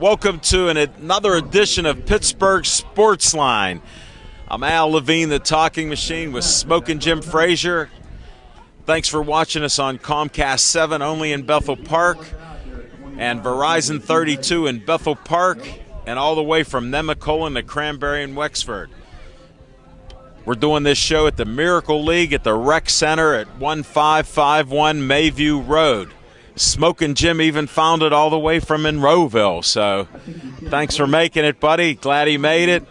Welcome to another edition of Pittsburgh Sportsline. I'm Al Levine, the Talking Machine, with Smokin' Jim Frazier. Thanks for watching us on Comcast 7 only in Bethel Park, and Verizon 32 in Bethel Park, and all the way from Nemacolin to Cranberry and Wexford. We're doing this show at the Miracle League at the Rec Center at 1551 Mayview Road. Smokin' Jim even found it all the way from Monroeville, so thanks for making it, buddy. Glad he made it.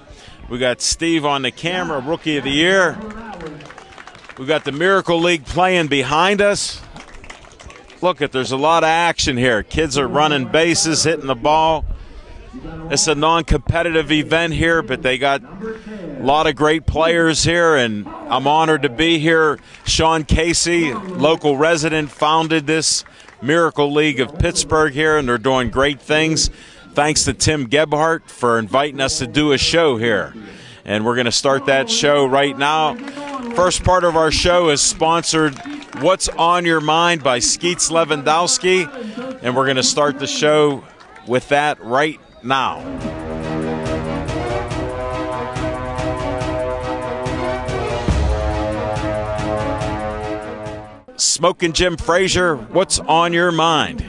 We got Steve on the camera, Rookie of the Year. We got the Miracle League playing behind us. Look, there's a lot of action here. Kids are running bases, hitting the ball. It's a non-competitive event here, but they got a lot of great players here, and I'm honored to be here. Sean Casey, local resident, founded this Miracle League of Pittsburgh here, and they're doing great things. Thanks to Tim Gebhardt for inviting us to do a show here. And we're going to start that show right now. First part of our show is sponsored What's on Your Mind by Skeets Lewandowski, and we're going to start the show with that right now. Smokin' Jim Frazier, what's on your mind?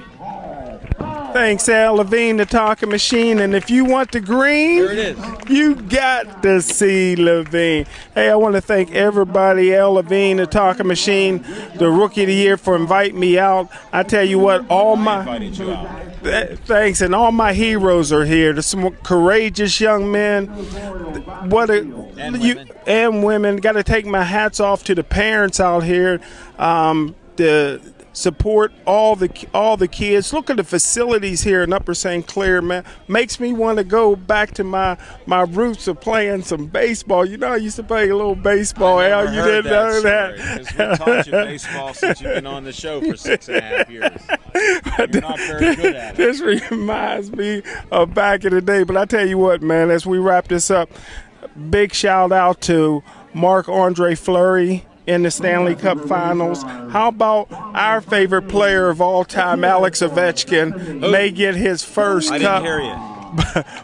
Thanks, Al Levine, the Talking Machine. And if you want the green, here it is. You got to see Levine. Hey, I want to thank everybody, Al Levine, the Talking Machine, the Rookie of the Year, for inviting me out. I tell you what, all my thanks, and all my heroes are here. There's some courageous young men. And women. Got to take my hats off to the parents out here. To support all the kids. Look at the facilities here in Upper St. Clair, man. Makes me want to go back to my roots of playing some baseball. You know, I used to play a little baseball, Al. You didn't know that. Because we taught you baseball since you've been on the show for 6.5 years. You're not very good at it. This reminds me of back in the day. But I tell you what, man, as we wrap this up, big shout out to Marc-Andre Fleury in the Stanley Cup Finals. How about our favorite player of all time, Alex Ovechkin, may get his first cup. I didn't hear you.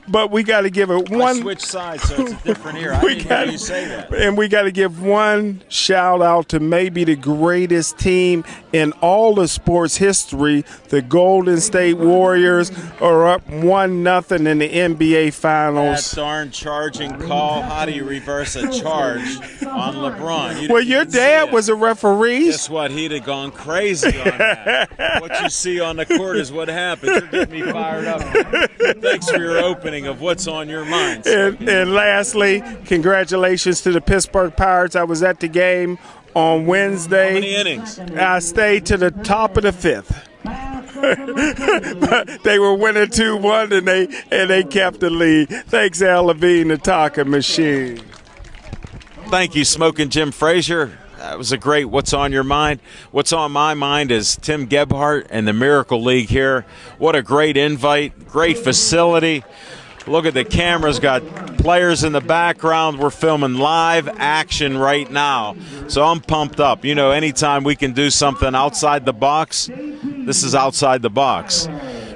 But we got to give it one. I switched sides, so it's a different ear. I didn't hear you say that. And we got to give one shout out to maybe the greatest team in all of sports history. The Golden State Warriors are up 1-0 in the NBA Finals. That darn charging call. How do you reverse a charge on LeBron? Well, your dad was a referee. Guess what? He'd have gone crazy on that. What you see on the court is what happens. You're getting me fired up. Thanks for your opening of What's on Your Mind. And lastly, congratulations to the Pittsburgh Pirates. I was at the game on Wednesday. How many innings? I stayed to the top of the fifth. They were winning 2-1, and they kept the lead. Thanks, Al Levine, the Talking Machine. Thank you, Smokin' Jim Frazier. That was a great What's on Your Mind. What's on my mind is Tim Gebhardt and the Miracle League here. What a great invite, great facility. Look at the cameras, got players in the background. We're filming live action right now. So I'm pumped up. You know, anytime we can do something outside the box, this is outside the box.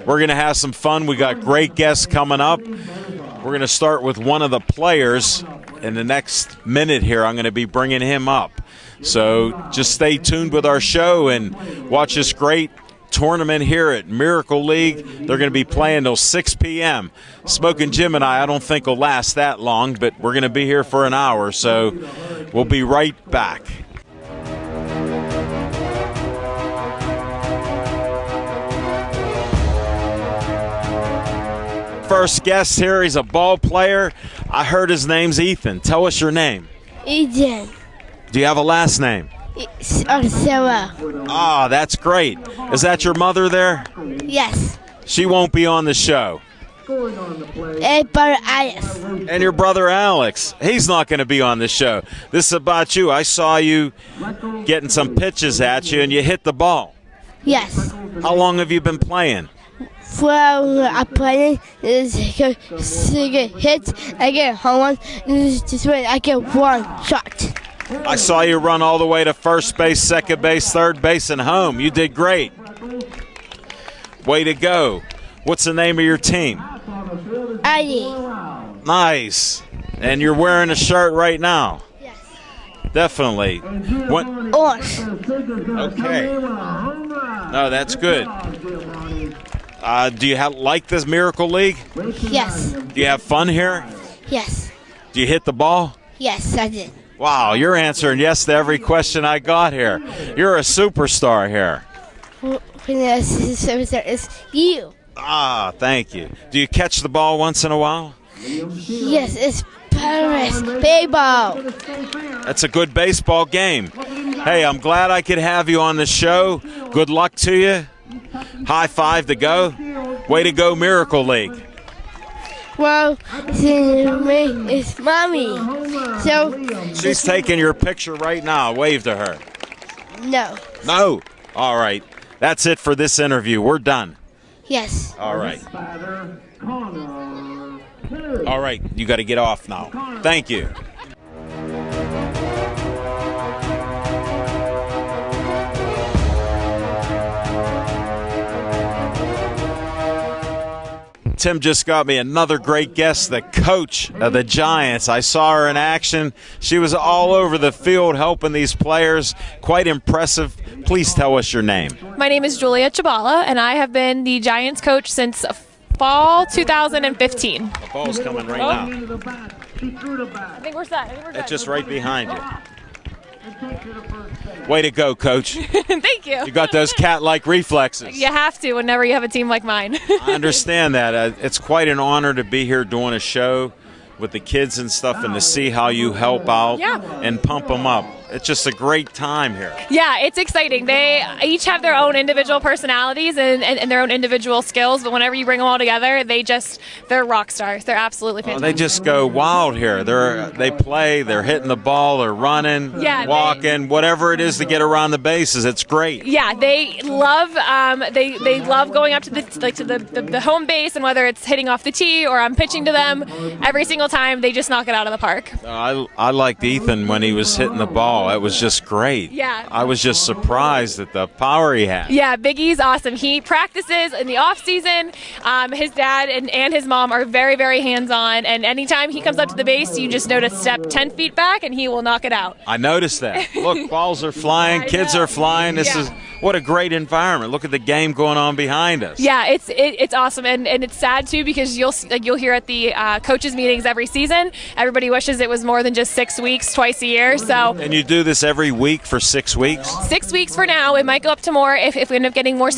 We're going to have some fun. We got great guests coming up. We're going to start with one of the players. In the next minute here, I'm going to be bringing him up. So just stay tuned with our show and watch this great tournament here at Miracle League. They're going to be playing till 6 p.m. Smokin' Jim and I don't think will last that long, but we're going to be here for an hour, so we'll be right back. First guest here, he's a ball player. I heard his name's Ethan. Tell us your name. Ethan. Do you have a last name? Sarah. Ah, that's great. Is that your mother there? Yes. She won't be on the show. And brother Alex. And your brother Alex. He's not going to be on the show. This is about you. I saw you getting some pitches at you, and you hit the ball. Yes. How long have you been playing? Well, I play is hit, I get home run, just when I get one shot. I saw you run all the way to first base, second base, third base, and home. You did great. Way to go. What's the name of your team? ID. Nice. And you're wearing a shirt right now. Yes. Definitely. What? Orange. Okay. No, that's good. Do you like this Miracle League? Yes. Do you have fun here? Yes. Do you hit the ball? Yes, I did. Wow, you're answering yes to every question I got here. You're a superstar here. The service is you. Ah, thank you. Do you catch the ball once in a while? Yes, it's Paris baseball. That's a good baseball game. Hey, I'm glad I could have you on the show. Good luck to you. High five to go. Way to go, Miracle League. Well, it's mommy. So She's taking your picture right now. Wave to her. no. No. All right. That's it for this interview. We're done. Yes. All right. All right. You got to get off now. Thank you. Tim just got me another great guest, the coach of the Giants. I saw her in action. She was all over the field helping these players. Quite impressive. Please tell us your name. My name is Julia Chabala, and I have been the Giants coach since fall 2015. The ball's coming right now. I think we're set. It's just right behind you. Way to go, Coach. Thank you. You got those cat-like reflexes. You have to whenever you have a team like mine. I understand that. It's quite an honor to be here doing a show with the kids and stuff and to see how you help out and pump them up. It's just a great time here. Yeah, it's exciting. They each have their own individual personalities and their own individual skills, but whenever you bring them all together, they're rock stars. They're absolutely fantastic. They just go wild here. They play, they're hitting the ball, they're running, walking, whatever it is to get around the bases. It's great. Yeah, they love they love going up to the home base, and whether it's hitting off the tee or I'm pitching to them, every single time they just knock it out of the park. I liked Ethan when he was hitting the ball. It was just great. Yeah. I was just surprised at the power he had. Yeah, Big E's awesome. He practices in the off season. His dad and his mom are very, very hands-on, and anytime he comes up to the base, you just know to step 10 feet back, and he will knock it out. I noticed that. Look, balls are flying, kids are flying. This is what a great environment. Look at the game going on behind us. Yeah, it's awesome, and it's sad too because you'll hear at the coaches meetings every season. Everybody wishes it was more than just 6 weeks, twice a year. So. And you do this every week for 6 weeks? 6 weeks for now. It might go up to more if we end up getting more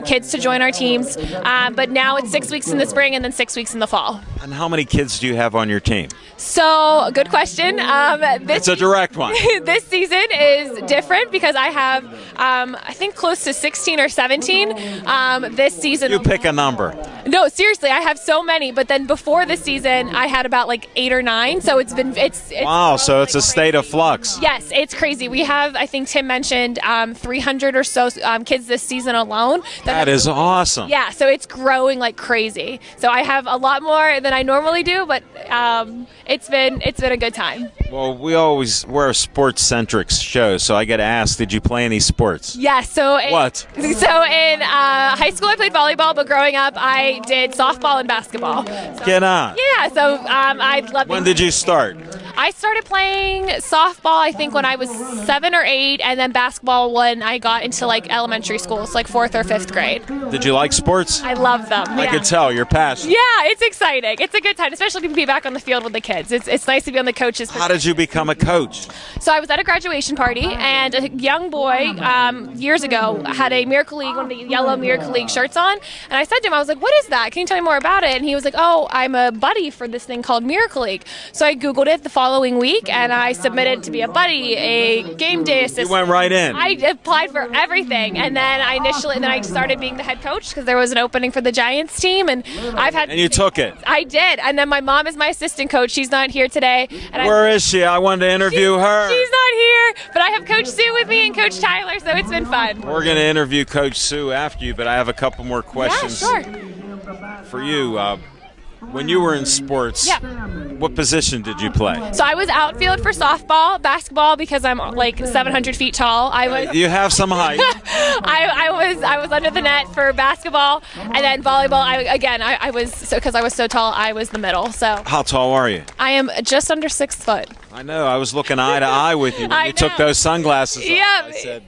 kids to join our teams. But now it's 6 weeks in the spring and then 6 weeks in the fall. And how many kids do you have on your team? So, good question. It's a direct one. This season is different because I have, I think, close to 16 or 17 this season. You pick a number. No, seriously, I have so many. But then before this season, I had about like 8 or 9. So it's wow. So it's a state of flux. Yes, it's crazy. We have, I think Tim mentioned, 300 or so kids this season alone. That is awesome. Yeah, so it's growing like crazy. So I have a lot more than I normally do, but it's been a good time. Well, we're a sports-centric show, so I get asked, did you play any sports? Yeah, so what? So in high school I played volleyball, but growing up I did softball and basketball. So, get on. Yeah, so I love. When did you start? I started playing softball, I think, when I was 7 or 8, and then basketball when I got into like elementary school, so like 4th or 5th grade. Did you like sports? I love them. I could tell you're passionate. Yeah, it's exciting. It's a good time, especially to be back on the field with the kids. It's nice to be on the coaches. How did you become a coach? So I was at a graduation party, and a young boy years ago had a Miracle League, one of the yellow Miracle League shirts on, and I said to him, I was like, "What is that? Can you tell me more about it?" And he was like, "Oh, I'm a buddy for this thing called Miracle League." So I Googled it the following week, and I submitted to be a buddy, a game day assistant. You went right in. I applied for everything, and then I started being the head coach because there was an opening for the Giants team, and And you took it. I did, and then my mom is my assistant coach. She's not here today. And Where is she? I wanted to interview her. She's not here, but I have Coach Sue with me and Coach Tyler, so it's been fun. We're going to interview Coach Sue after you, but I have a couple more questions for you. When you were in sports, Yeah. what position did you play? So I was outfield for softball, basketball because I'm like 700 feet tall. I was You have some height. I was under the net for basketball, and then volleyball. I was because I was so tall. I was the middle. So How tall are you? I am just under 6 foot. I know. I was looking eye to eye with you when I you took know. those sunglasses off. Yeah. I said,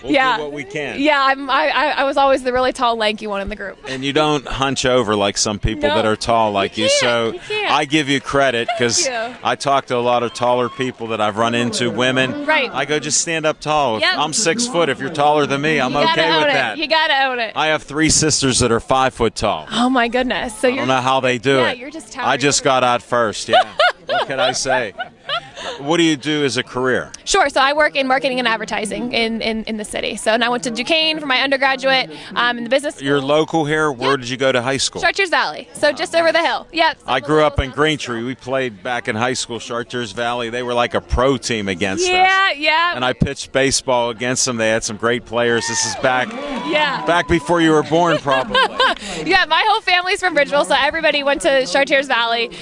we'll Yeah. do what we can. Yeah, I was always the really tall, lanky one in the group. And you don't hunch over like some people No. that are tall like you. can't. So You can't. I give you credit because Thank you. I talk to a lot of taller people that I've run into, women. Right. I go, just stand up tall. If Yep. I'm 6 foot. If you're taller than me, I'm You gotta okay own with it. that. You gotta own it. I have 3 sisters that are 5 foot tall. Oh my goodness! So I you're don't know how they do Yeah, it. you're just I towering just over got out first. Yeah. What can I say? What do you do as a career? Sure. So I work in marketing and advertising in the city. So and I went to Duquesne for my undergraduate in the business. You're school. local here. Where did you go to high school? Chartiers Valley. So just over the hill. Yep. I grew up in Greentree. We played back in high school, Chartiers Valley. They were like a pro team against us. Yeah, yeah. And I pitched baseball against them. They had some great players. This is back yeah. before you were born, probably. Yeah, my whole family's from Bridgeville, so everybody went to Chartiers Valley. Did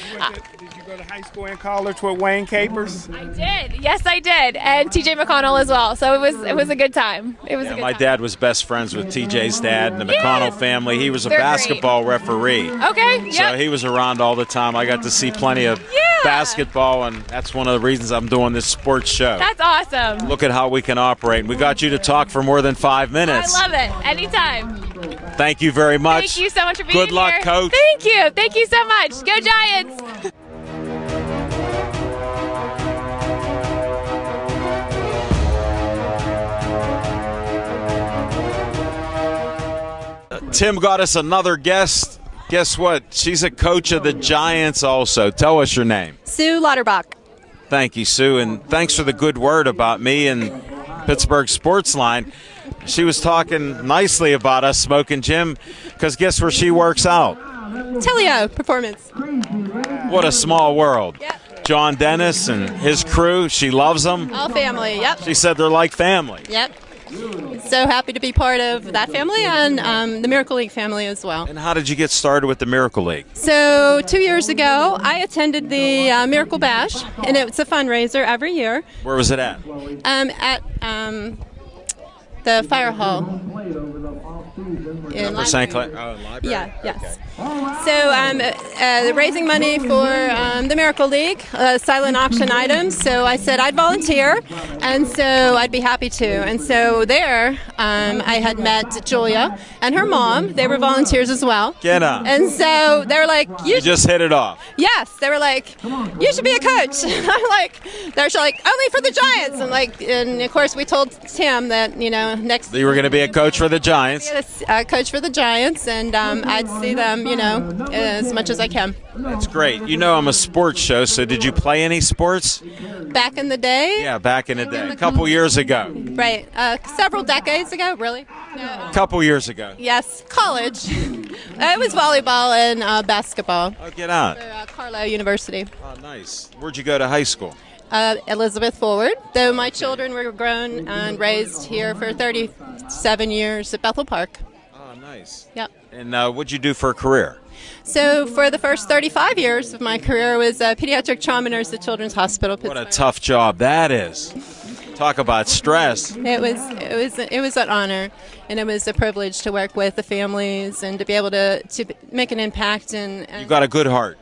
you go to high school and college with Wayne Capers? I did. Yes, I did. And TJ McConnell as well. So it was a good time. It was a good My time. dad was best friends with TJ's dad and the Yeah. McConnell family. He was a They're great. basketball referee. Okay. Yep. So he was around all the time. I got to see plenty of Yeah. basketball, and that's one of the reasons I'm doing this sports show. That's awesome. Look at how we can operate. We got you to talk for more than 5 I minutes. love it. Anytime. Thank you very much. Thank you so much for being Good luck, here. Coach. Thank you. Thank you so much. Go Giants. Tim got us another guest. Guess what? She's a coach of the Giants also. Tell us your name. Sue Lauterbach. Thank you, Sue, and thanks for the good word about me and Pittsburgh Sportsline. She was talking nicely about us, Smoking Jim, because guess where she works out? Teleo Performance. What a small world. Yep. John Dennis and his crew, she loves them. All family. Yep. She said they're like family. Yep. So happy to be part of that family and the Miracle League family as well. And how did you get started with the Miracle League? So 2 years ago, I attended the Miracle Bash, and it's a fundraiser every year Where was it at? at the Fire Hall. In For St. Clair? Oh, library? Yeah, yes. So raising money for the Miracle League, silent auction items. So I said I'd volunteer, and so I'd be happy to. And so there, I had met Julia and her mom. They were volunteers as well. Get on. And so they were like, You just hit it off. yes. They were like, you should be a coach. I'm like, they're like, only for the Giants. And of course we told Tim that, next You were going to be a coach for the Giants. coach for the Giants, and I'd see them, as much as I can. That's great. You know I'm a sports show, so did you play any sports? Back in the day, Yeah, back in the day. A couple years ago. right? Several decades ago, really. A couple years ago. Yes, college. It was volleyball and basketball Oh, get out. for Carlow University. Oh, nice. Where'd you go to high school? Elizabeth Forward, though my children were grown and raised here for 37 years at Bethel Park. Oh, nice. Yep. And what'd you do for a career? So for the first 35 years of my career was a pediatric trauma nurse at Children's Hospital What Pittsburgh. a tough job that is. Talk about stress. It was an honor, and it was a privilege to work with the families and to be able to make an impact. And You got a good heart.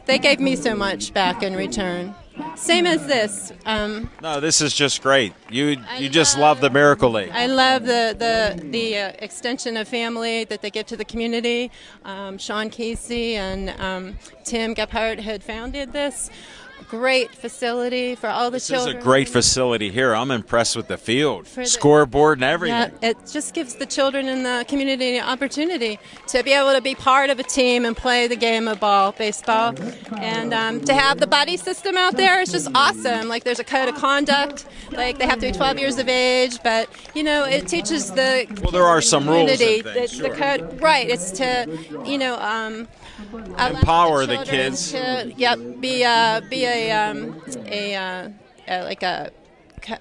they gave me so much back in return. Same as this. No, this is just great. You just love the Miracle League. I love the extension of family that they give to the community. Sean Casey and Tim Gephardt had founded this great facility for all the This is children. a great facility here. I'm impressed with the field, For the- scoreboard, and everything. Yeah, it just gives the children in the community an opportunity to be able to be part of a team and play the game of baseball. And to have the buddy system out there is just awesome. Like there's a code of conduct. Like they have to be 12 years of age, but it teaches the Well, there are some rules and community things, the sure. code. Right, it's to allow Empower the children kids. To, be a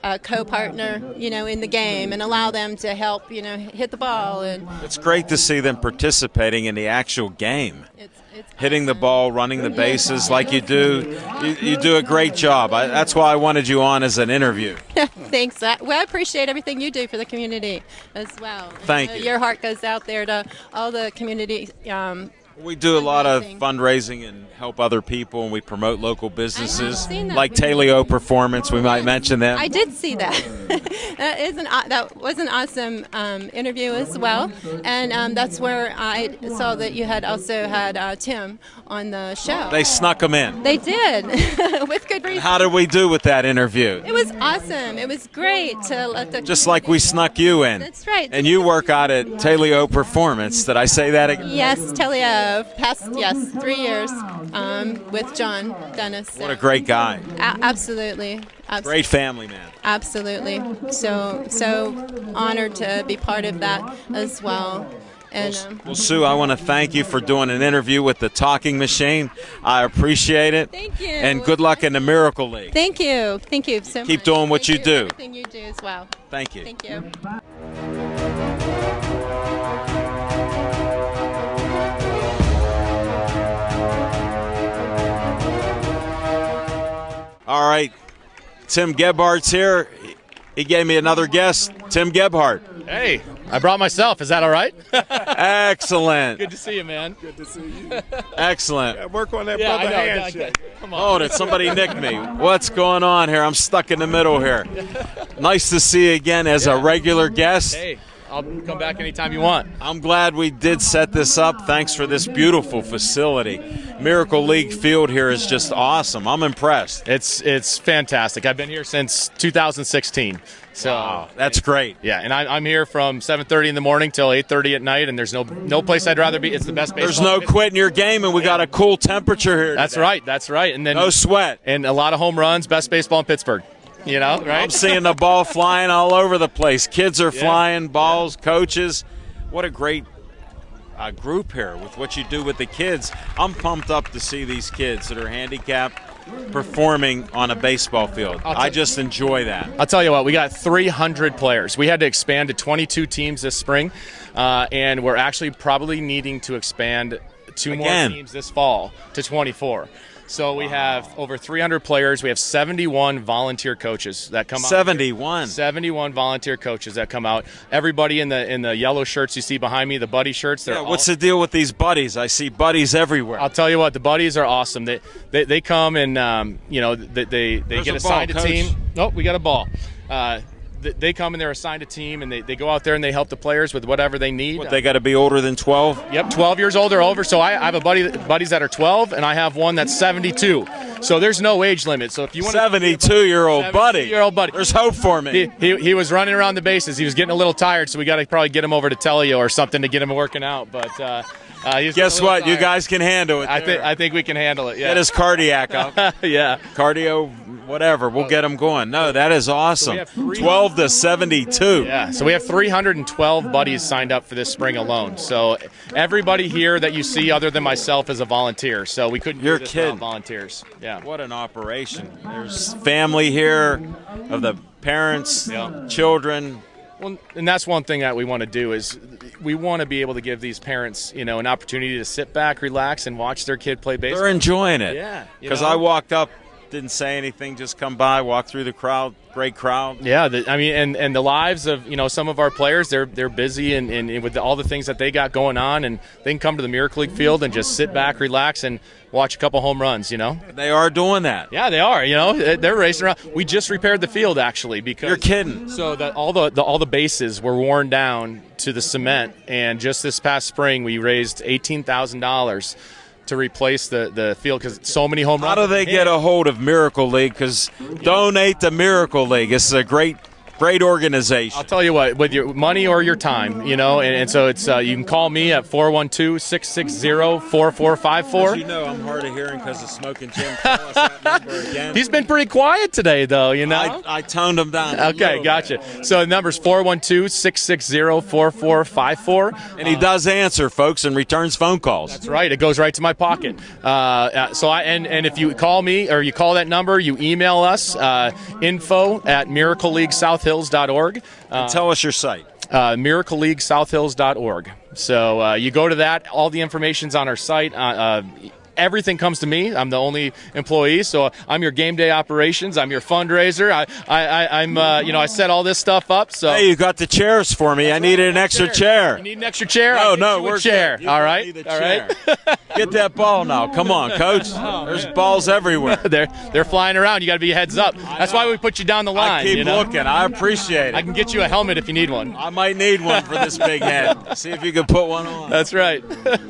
a co-partner, in the game and allow them to help, hit the ball. And It's great to see them participating in the actual game. it's Hitting the ball, running the bases like you do. You do a great job. That's why I wanted you on as an interview. Thanks. Well, I appreciate everything you do for the community as well. Thank you. Your heart goes out there to all the community. We do a lot of Fundraising. fundraising and help other people, and we promote local businesses seen that. like Taleo Performance. We might mention them. I did see that. That was an awesome interview as well, and that's where I saw that you had also had Tim on the show. They snuck them in. They did, with good reason. How did we do with that interview? It was awesome. It was great to let the Just like we snuck you in. That's right. And you work out at Taleo Performance. Did I say that again? Yes, Teleo. Past 3 years with John Dennis. What a great guy. Absolutely. Great family man. Absolutely. So honored to be part of that as well. And Well, Sue, I want to thank you for doing an interview with the Talking Machine. I appreciate it. Thank you. And good luck in the Miracle League. Thank you so much. Keep doing what Thank you do. Everything you do as well. Thank you. Thank you. All right. Tim Gebhardt's here. He gave me another guest, Tim Gebhardt. Hey, I brought myself. Is that all right? Excellent. Good to see you, man. Good to see you. Excellent. Work on that Yeah, brother I know. handshake. Come on. Oh, did somebody nick me? What's going on here? I'm stuck in the middle here. Nice to see you again as a regular guest. Hey, I'll come back anytime you want. I'm glad we did set this up. Thanks for this beautiful facility. Miracle League Field here is just awesome. I'm impressed. It's fantastic. I've been here since 2016. So Wow, that's great. yeah, and I'm here from 7:30 in the morning till 8:30 at night, and there's no place I'd rather be. It's the best baseball. There's no quitting your game, and we got a cool temperature here That's today. right. That's right. And then No sweat. and a lot of home runs. Best baseball in Pittsburgh. Right? I'm seeing the ball flying all over the place. Kids are flying, balls, coaches. What a great group here with what you do with the kids. I'm pumped up to see these kids that are handicapped performing on a baseball field. I just enjoy that. I'll tell you what, we got 300 players. We had to expand to 22 teams this spring, and we're actually probably needing to expand two more Again. teams this fall to 24. So we have over 300 players. We have 71 volunteer coaches that come out. 71. 71 volunteer coaches that come out. Everybody in the yellow shirts you see behind me, the buddy shirts. They're Yeah, all, what's the deal with these buddies? I see buddies everywhere. I'll tell you what, the buddies are awesome. They come and they There's get a assigned ball, a team. Coach. Nope, we got a ball. They come and they're assigned a team, and they go out there and they help the players with whatever they need. What, they got to be older than 12? Yep, 12 years old or over. So I have buddies that are 12, and I have one that's 72. So there's no age limit. So if you want 72-year-old buddy. 72-year-old buddy. There's hope for me. He was running around the bases. He was getting a little tired, so we got to probably get him over to Teleo or something to get him working out. But he's Guess getting a little what? You tired. guys can handle it. I think we can handle it. Get Yeah. his cardiac up. Yeah. Cardio, whatever. We'll get him going. No, that is awesome. have 300 12 to 72. Yeah, so we have 312 buddies signed up for this spring alone. So everybody here that you see other than myself is a volunteer. So we couldn't You're do this kidding. without volunteers. Yeah. What an operation. There's family here of the parents, Yeah. children. Well, and that's one thing that we want to do is we want to be able to give these parents, an opportunity to sit back, relax, and watch their kid play baseball. They're enjoying it. Yeah, Because I walked up, didn't say anything, just come by, walk through the crowd. Great crowd. Yeah, and the lives of some of our players, they're busy and with all the things that they got going on, and they can come to the Miracle League field and just sit back, relax, and watch a couple home runs. They are doing that. Yeah, they are. They're racing around. We just repaired the field actually because You're kidding. So that all the bases were worn down to the cement, and just this past spring we raised $18,000 to replace the field because so many home runs. How do they get a hold of Miracle League? Because donate to Miracle League. This is a great Great organization. I'll tell you what, with your money or your time, you know, and so it's you can call me at 412-660-4454. You know I'm hard of hearing because of Smoking Jim. Tell us that number again. He's been pretty quiet today, though, you know. I toned him down. Okay, gotcha. So the number's 412-660-4454. And he does answer, folks, and returns phone calls. That's right. It goes right to my pocket. And if you call me or you call that number, you email us info@miracleleaguesouthhills.org. Tell us your site. miracleleaguesouthhills.org. So you go to that. All the information's on our site. Everything comes to me. I'm the only employee, so I'm your game day operations. I'm your fundraiser. I set all this stuff up. So hey, you got the chairs for me. I needed an extra chair. You need an extra chair? No, we're chair. good. All right, All right. Get that ball now. Come on, Coach. There's balls everywhere. They're flying around. You got to be heads up. That's why we put you down the line. I keep looking. I appreciate it. I can get you a helmet if you need one. I might need one for this big head. See if you can put one on. That's right.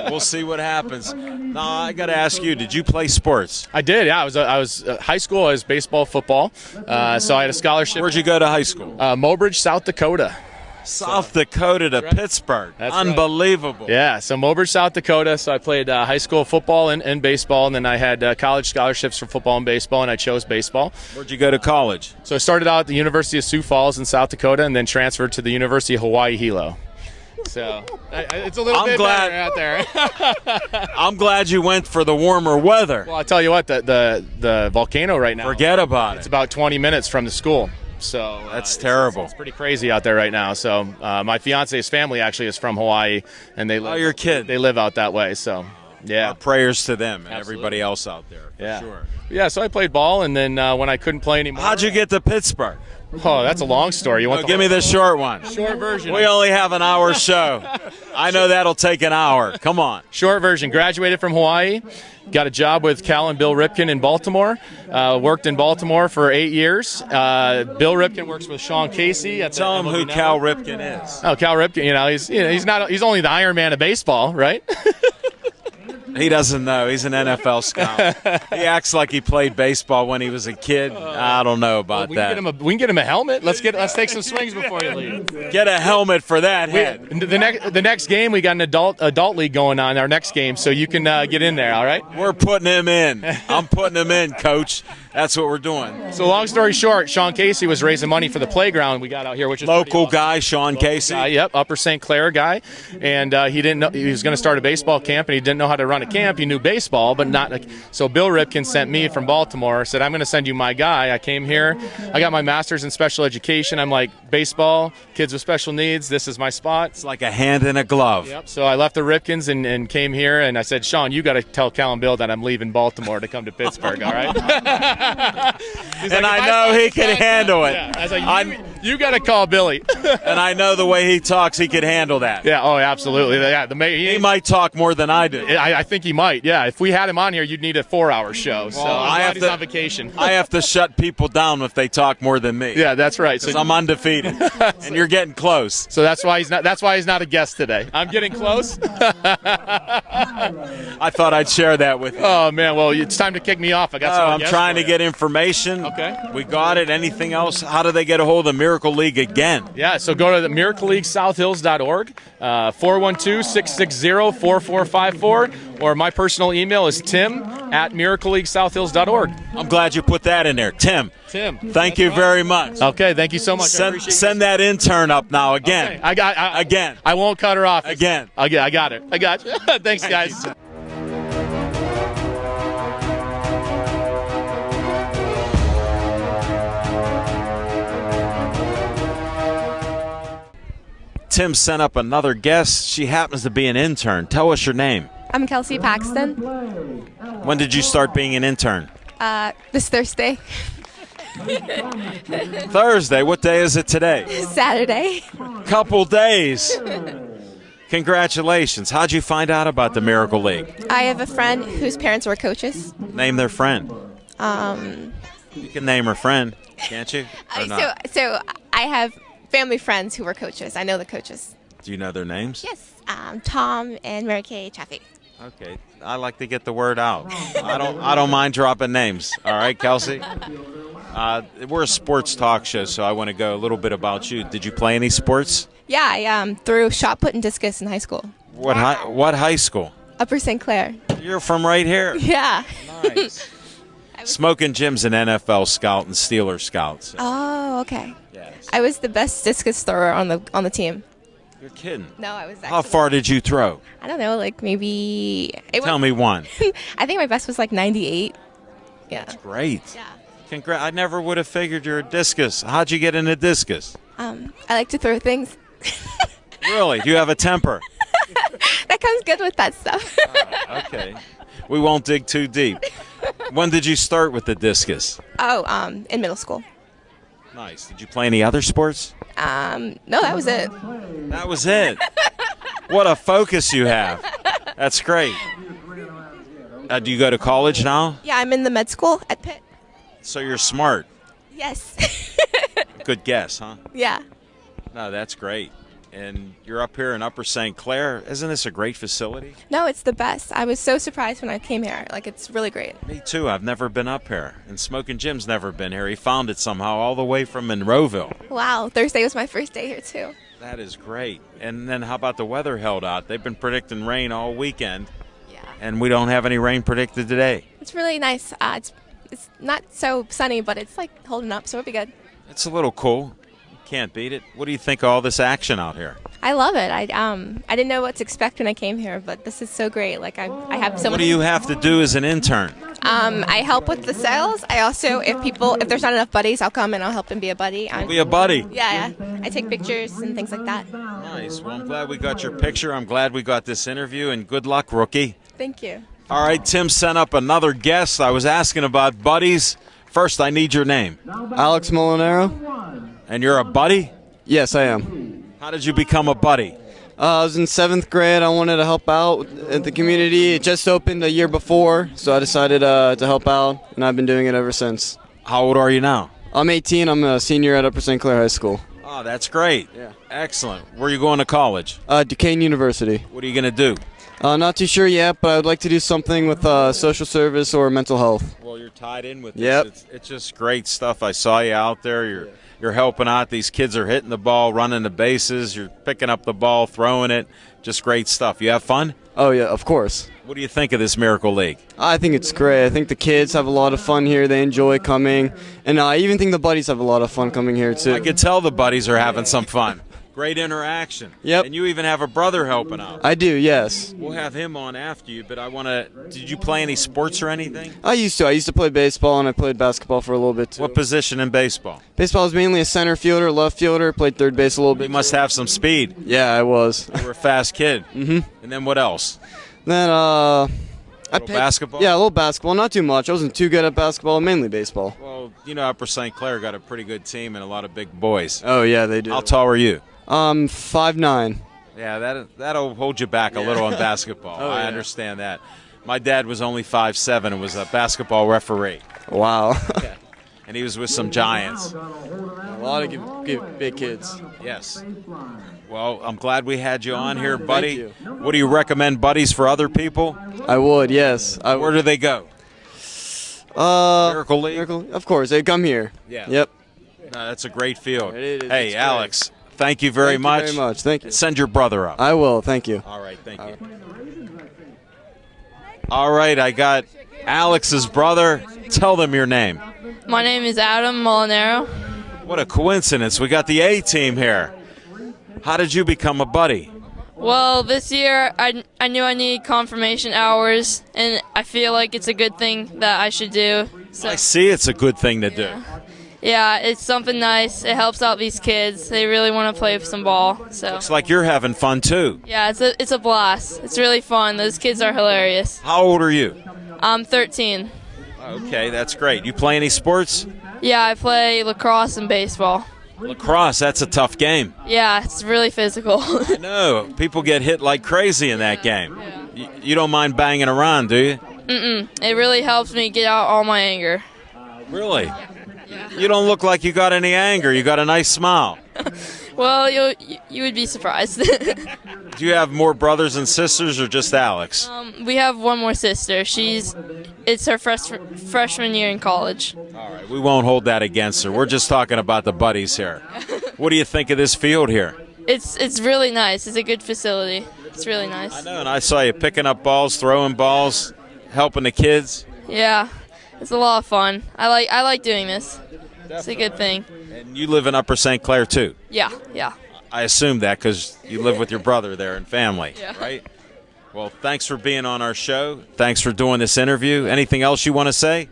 We'll see what happens. No, I got to ask you, did you play sports? I did, yeah. I was high school. I was baseball, football. So I had a scholarship. Where'd you go to high school? Mobridge, South Dakota. South Dakota to Pittsburgh. That's unbelievable. Right. Yeah, so Mobridge, South Dakota. So I played high school football and baseball, and then I had college scholarships for football and baseball, and I chose baseball. Where'd you go to college? So I started out at the University of Sioux Falls in South Dakota, and then transferred to the University of Hawaii Hilo. So it's a little bit better out there. I'm glad you went for the warmer weather. Well, I'll tell you what, the volcano right now. Forget about it. It's about 20 minutes from the school. So that's terrible. It's pretty crazy out there right now. So my fiance's family actually is from Hawaii, and they live, your kid. They live out that way. So yeah, our prayers to them and Absolutely. everybody else out there. For sure. Yeah. So I played ball, and then when I couldn't play anymore. How'd you get to Pittsburgh? Oh, that's a long story. You want give me the short one. Short version. We only have an hour show. I know that'll take an hour. Come on. Short version. Graduated from Hawaii. Got a job with Cal and Bill Ripken in Baltimore. Worked in Baltimore for 8 years. Bill Ripken works with Sean Casey. Tell him who Cal Ripken is. Oh, Cal Ripken. He's only the Iron Man of baseball, right? He doesn't know. He's an NFL scout. He acts like he played baseball when he was a kid. I don't know about that. We can get him a helmet. Let's take some swings before you leave. Get a helmet for that head. The next game, we got an adult league going on. Our next game, so you can get in there. All right. We're putting him in. I'm putting him in, Coach. That's what we're doing. So long story short, Sean Casey was raising money for the playground we got out here, which is local awesome. Guy, Sean Casey. Yep, Upper St. Clair guy, and he didn't know he was going to start a baseball camp, and he didn't know how to run a camp. He knew baseball, but not. So Bill Ripken sent me from Baltimore. Said, "I'm going to send you my guy." I came here. I got my master's in special education. I'm like, baseball, kids with special needs. This is my spot. It's like a hand in a glove. Yep. So I left the Ripkens and came here, and I said, "Sean, you got to tell Cal and Bill that I'm leaving Baltimore to come to Pittsburgh." All right. And I know he can handle it. Yeah. I was like, you got to call Billy. And I know the way he talks, he could handle that. Yeah. Oh, absolutely. Yeah. He might talk more than I do. I think he might. Yeah. If we had him on here, you'd need a 4-hour show. So he's on vacation. I have to shut people down if they talk more than me. Yeah, that's right. Because I'm undefeated, and you're getting close. So that's why he's not. That's why he's not a guest today. I'm getting close. I thought I'd share that with you. Oh man, well it's time to kick me off. I got some. I'm trying to get information. Okay. We got it. Anything else? How do they get a hold of the Miracle League again? Yeah, so go to the miracleleaguesouthhills.org, 412-660-4454, or my personal email is tim@miracleleaguesouthhills.org. I'm glad you put that in there. Tim. Thank you very much. Okay, thank you so much. Send that intern up now again. Okay. Again. I won't cut her off. Again. I got it. I got you. Thanks, guys. Tim sent up another guest. She happens to be an intern. Tell us your name. I'm Kelsey Paxton. When did you start being an intern? This Thursday. Thursday. What day is it today? Saturday. Couple days. Congratulations. How'd you find out about the Miracle League? I have a friend whose parents were coaches. Name their friend. You can name her friend, can't you? So I have family friends who were coaches. I know the coaches. Do you know their names? Yes. Tom and Mary Kay Chaffee. Okay. I like to get the word out. I don't mind dropping names. All right, Kelsey? We're a sports talk show, so I want to go a little bit about you. Did you play any sports? Yeah, I threw shot put and discus in high school. What high school? Upper St. Clair. You're from right here. Yeah. Nice. Smoking Jim's an NFL scout and Steeler scout. So. Oh, okay. Yes. I was the best discus thrower on the team. You're kidding. No, I was. How far did you throw? I don't know, like maybe. Tell me one. I think my best was like 98. Yeah. Great. Yeah. I never would have figured you're a discus. How'd you get into discus? I like to throw things. Really? Do you have a temper? That comes good with that stuff. Okay. We won't dig too deep. When did you start with the discus? In middle school. Nice. Did you play any other sports? No, that was it. That was it. What a focus you have. That's great. Do you go to college now? Yeah, I'm in the med school at Pitt. So you're smart. Yes. Good guess, huh? Yeah. No, that's great. And you're up here in Upper St. Clair. Isn't this a great facility? No, it's the best. I was so surprised when I came here. Like, it's really great. Me too. I've never been up here. And Smoking Jim's never been here. He found it somehow all the way from Monroeville. Wow, Thursday was my first day here, too. That is great. And then how about the weather held out? They've been predicting rain all weekend. Yeah. And we don't have any rain predicted today. It's really nice. It's not so sunny, but it's, like, holding up, so it'll be good. It's a little cool. Can't beat it. What do you think of all this action out here? I love it. I didn't know what to expect when I came here, but this is so great. Like I have so What much. do you have to do as an intern? I help with the sales. I also, if there's not enough buddies, I'll come and I'll help them be a buddy. Be a buddy. Yeah. I take pictures and things like that. Nice. Well, I'm glad we got your picture. I'm glad we got this interview, and good luck, rookie. Thank you. All right, Tim sent up another guest. I was asking about buddies. First, I need your name. Alex Molinaro. And you're a buddy? Yes, I am. How did you become a buddy? I was in 7th grade. I wanted to help out at the community. It just opened a year before, so I decided to help out, and I've been doing it ever since. How old are you now? I'm 18. I'm a senior at Upper St. Clair High School. Oh, that's great. Yeah. Excellent. Where are you going to college? Duquesne University. What are you going to do? Not too sure yet, but I would like to do something with social service or mental health. Well, you're tied in with this. Yep. It's just great stuff. I saw you out there. You're helping out. These kids are hitting the ball, running the bases. You're picking up the ball, throwing it. Just great stuff. You have fun? Oh, yeah, of course. What do you think of this Miracle League? I think it's great. I think the kids have a lot of fun here. They enjoy coming. And I even think the buddies have a lot of fun coming here, too. I could tell the buddies are having some fun. Great interaction. Yep. And you even have a brother helping out. I do, yes. We'll have him on after you, but I want to... Did you play any sports or anything? I used to play baseball, and I played basketball for a little bit, too. What position in baseball? Baseball was mainly a center fielder, left fielder, played third base a little bit. You must have some speed. Yeah, I was. You were a fast kid. Mm-hmm. And then what else? Then, basketball? Yeah, a little basketball. Not too much. I wasn't too good at basketball, mainly baseball. Well, you know, Upper St. Clair got a pretty good team and a lot of big boys. Oh, yeah, they do. How tall are you? 5'9". Yeah, that'll hold you back a little in basketball. Oh, I yeah. understand that. My dad was only 5'7" and was a basketball referee. Wow. And he was with some giants. A lot of big kids. Yes. Well, I'm glad we had you on here, buddy. Thank you. What do you recommend buddies for other people? I would, yes. Where do they go? Miracle League? Of course, they come here. Yeah. Yep. No, that's a great field. It is. Hey, It's Alex, thank you very much. Thank you very much. Thank you. Send your brother up. I will. Thank you. All right, thank you. All right, I got Alex's brother. Tell them your name. My name is Adam Molinaro. What a coincidence. We got the A team here. How did you become a buddy? Well, this year I knew I needed confirmation hours, and I feel like it's a good thing that I should do. So, I see it's a good thing to do. yeah, it's something nice. It helps out these kids. They really want to play some ball. So Looks like you're having fun, too. yeah, it's a blast. It's really fun. Those kids are hilarious. How old are you? I'm 13. Okay, that's great. You play any sports? Yeah, I play lacrosse and baseball. Lacrosse, that's a tough game. Yeah, it's really physical. I know. People get hit like crazy in that game. You don't mind banging around, do you? Mm-mm. It really helps me get out all my anger. Really? You don't look like you got any anger. You got a nice smile. Well, you would be surprised. Do you have more brothers and sisters or just Alex? We have one more sister. It's her freshman year in college. Oh, All right, we won't hold that against her. We're just talking about the buddies here. What do you think of this field here? It's really nice. It's a good facility. It's really nice. I know, and I saw you picking up balls, throwing balls, helping the kids. Yeah, it's a lot of fun. I like doing this. It's a good thing. And you live in Upper St. Clair, too. Yeah, yeah. I assume that because you live with your brother there and family, Yeah. right? Well, thanks for being on our show. Thanks for doing this interview. Anything else you want to say?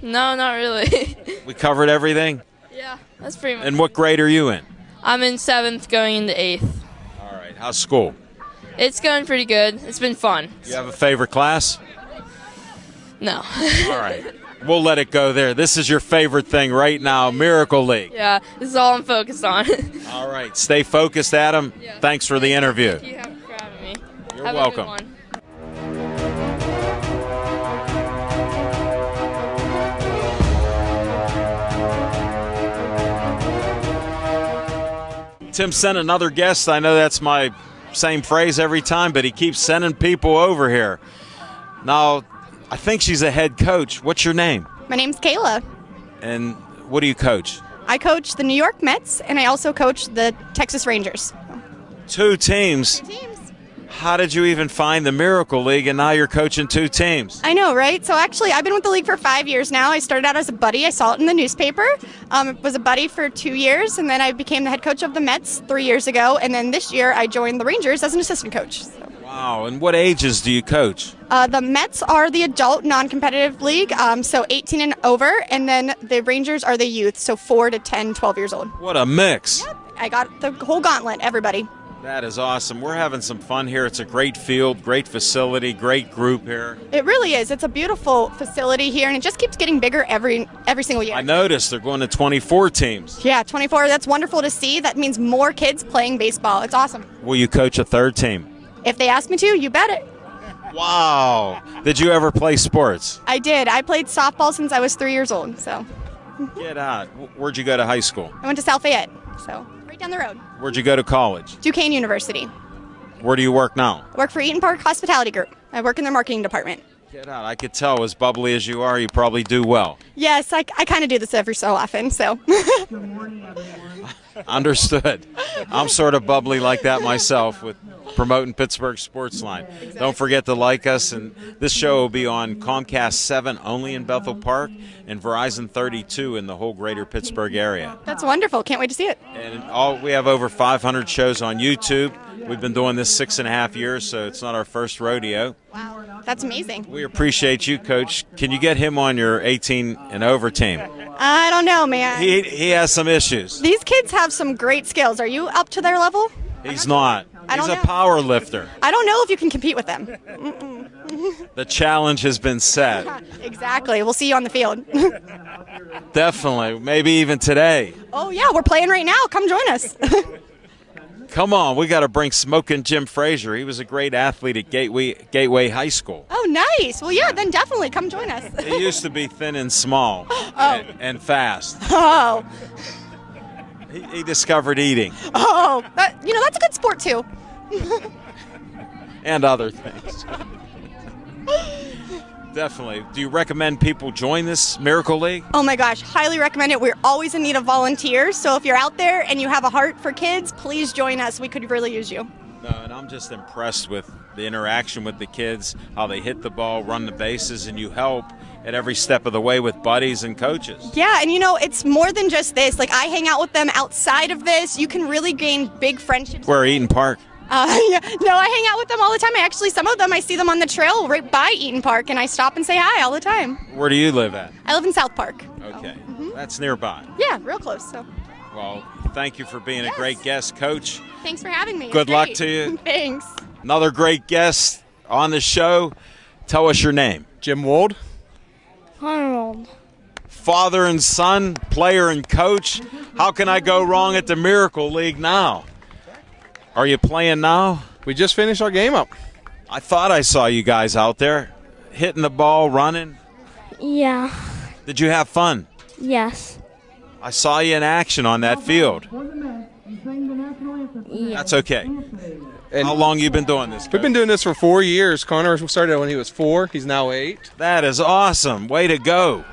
No, not really. We covered everything. Yeah, that's pretty much. And what grade are you in? I'm in 7th, going into 8th. All right. How's school? It's going pretty good. It's been fun. You have a favorite class? No. All right. We'll let it go there. This is your favorite thing right now, Miracle League. Yeah, this is all I'm focused on. All right. Stay focused, Adam. Yeah. Thanks for the interview. Thank you for having me. You're Have welcome. A good one. Tim sent another guest. I know that's my same phrase every time, but he keeps sending people over here. Now, I think she's a head coach. What's your name? My name's Kayla. And what do you coach? I coach the New York Mets, and I also coach the Texas Rangers. 2 teams. How did you even find the Miracle League, and now you're coaching 2 teams? I know, right? So actually, I've been with the league for 5 years now. I started out as a buddy. I saw it in the newspaper. Was a buddy for 2 years, and then I became the head coach of the Mets 3 years ago. And then this year, I joined the Rangers as an assistant coach. So. Wow. And what ages do you coach? The Mets are the adult non-competitive league, so 18 and over, and then the Rangers are the youth, so 4 to 10, 12 years old. What a mix. I got the whole gauntlet, everybody. That is awesome. We're having some fun here. It's a great field, great facility, great group here. It really is. It's a beautiful facility here, and it just keeps getting bigger every single year. I noticed they're going to 24 teams. Yeah, 24. That's wonderful to see. That means more kids playing baseball. It's awesome. Will you coach a 3rd team? If they ask me to, you bet it. Wow. Did you ever play sports? I did. I played softball since I was 3 years old. So Get out. Where'd you go to high school? I went to South Fayette, so right down the road. Where'd you go to college? Duquesne University. Where do you work now? I work for Eaton Park Hospitality Group. I work in their marketing department. Get out. I could tell, as bubbly as you are, you probably do well. Yes, I kind of do this every so often, so. Understood. I'm sort of bubbly like that myself with promoting Pittsburgh Sportsline. Exactly. Don't forget to like us, and this show will be on Comcast 7 only in Bethel Park and Verizon 32 in the whole greater Pittsburgh area. That's wonderful. Can't wait to see it. And we have over 500 shows on YouTube. We've been doing this 6.5 years, so it's not our first rodeo. Wow, that's amazing. We appreciate you, Coach. Can you get him on your 18 and over team? I don't know, man. He has some issues. These kids have some great skills. Are you up to their level? He's not. He's a power lifter. I don't know if you can compete with them. The challenge has been set. Exactly. We'll see you on the field. Definitely. Maybe even today. Oh, yeah. We're playing right now. Come join us. Come on. We got to bring Smoking Jim Frazier. He was a great athlete at Gateway High School. Oh, nice. Well, yeah, then definitely come join us. He used to be thin and small and fast. Oh. He discovered eating. Oh, that's a good sport, too. And other things. Definitely. Do you recommend people join this Miracle League? Oh my gosh, highly recommend it. We're always in need of volunteers, so if you're out there and you have a heart for kids, please join us. We could really use you. No, and I'm just impressed with the interaction with the kids, how they hit the ball, run the bases, and you help at every step of the way with buddies and coaches. Yeah, and it's more than just this. Like, I hang out with them outside of this. You can really gain big friendships. Where, Eaton Park? Yeah. No, I hang out with them all the time. Some of them, I see them on the trail right by Eaton Park, and I stop and say hi all the time. Where do you live at? I live in South Park. Okay. That's nearby. Yeah, real close. So. Well, thank you for being a great guest, Coach. Thanks for having me. Good luck to you. Thanks. Another great guest on the show. Tell us your name. Jim Wold. Arnold. Father and son, player and coach. How can I go wrong at the Miracle League now? Are you playing now? We just finished our game up. I thought I saw you guys out there hitting the ball, running. Yeah. Did you have fun? Yes. I saw you in action on that field. Yeah. That's okay. And how long you been doing this, Coach? We've been doing this for 4 years. Connor started when he was 4. He's now 8. That is awesome. Way to go.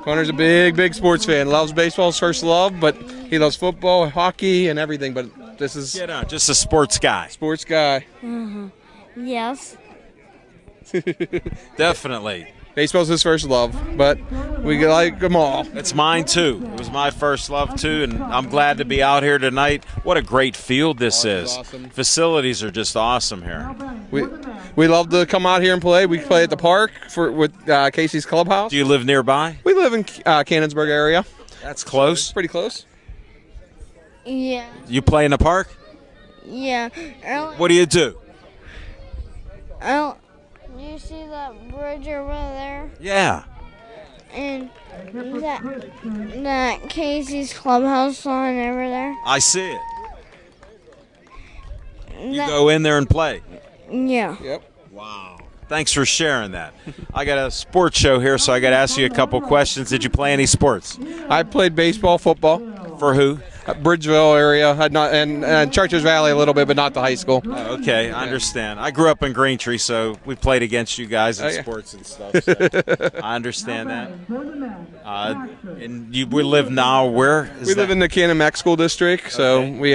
Connor's a big sports fan. Loves baseball, his first love, but he loves football, hockey, and everything. But this is just a sports guy. Sports guy. Yes. Definitely. Baseball's his first love, but we like them all. It's mine too. It was my first love too, and I'm glad to be out here tonight. What a great field this is. Awesome. Facilities are just awesome here. We love to come out here and play. We play at the park with Casey's Clubhouse. Do you live nearby? We live in Cannonsburg area. That's close. Pretty close. Yeah. You play in the park? Yeah. What do you do? Do you see that bridge over there? Yeah. And that Casey's Clubhouse sign over there? I see it. You go in there and play? Yeah. Yep. Wow. Thanks for sharing that. I got a sports show here, so I got to ask you a couple questions. Did you play any sports? I played baseball, football. For who? Bridgeville area, and Churches Valley a little bit, but not the high school. Oh, okay, I understand. I grew up in Greentree, so we played against you guys in sports and stuff. So I understand that. And we live now where? We live in the Cannon-Mac School District, so we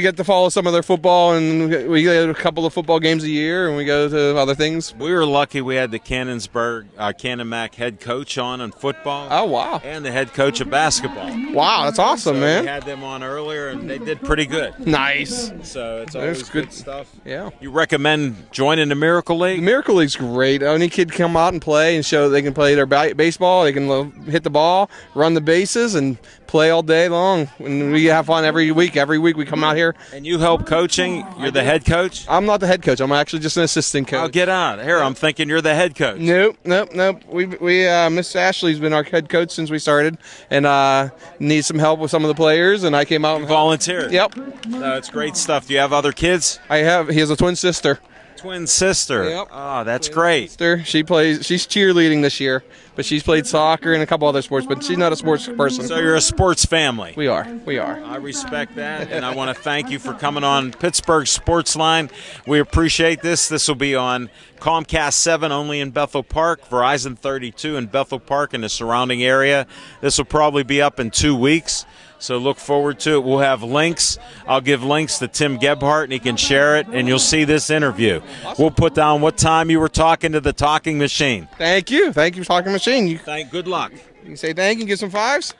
get to follow some of their football, and we get a couple of football games a year, and we go to other things. We were lucky we had the Cannon-Mac head coach on football. Oh, wow. And the head coach of basketball. Wow, that's awesome, man. We had them on earlier, and they did pretty good. Nice. So it's always good stuff. Yeah. You recommend joining the Miracle League? The Miracle League's great. Any kid can come out and play and show they can play their baseball. They can hit the ball, run the bases, and play all day long. And we have fun every week. Every week we come out here. And you help coaching? You're the head coach? I'm not the head coach. I'm actually just an assistant coach. Oh, get out. Here, I'm thinking you're the head coach. Nope. Miss Ashley's been our head coach since we started, and needs some help with some of the players, and I came out and volunteered. Yep. No, it's great stuff. Do you have other kids? I have. He has a twin sister. Twin sister. Yep. Oh, that's great. She's cheerleading this year, but she's played soccer and a couple other sports, but she's not a sports person. So you're a sports family. We are. I respect that, and I want to thank you for coming on Pittsburgh Sports Line. We appreciate this. This will be on Comcast 7 only in Bethel Park, Verizon 32 in Bethel Park and the surrounding area. This will probably be up in 2 weeks. So look forward to it. We'll have links. I'll give links to Tim Gebhardt, and he can share it, and you'll see this interview. Awesome. We'll put down what time you were talking to the Talking Machine. Thank you. Thank you, Talking Machine. Good luck. You can say thank you and give some fives?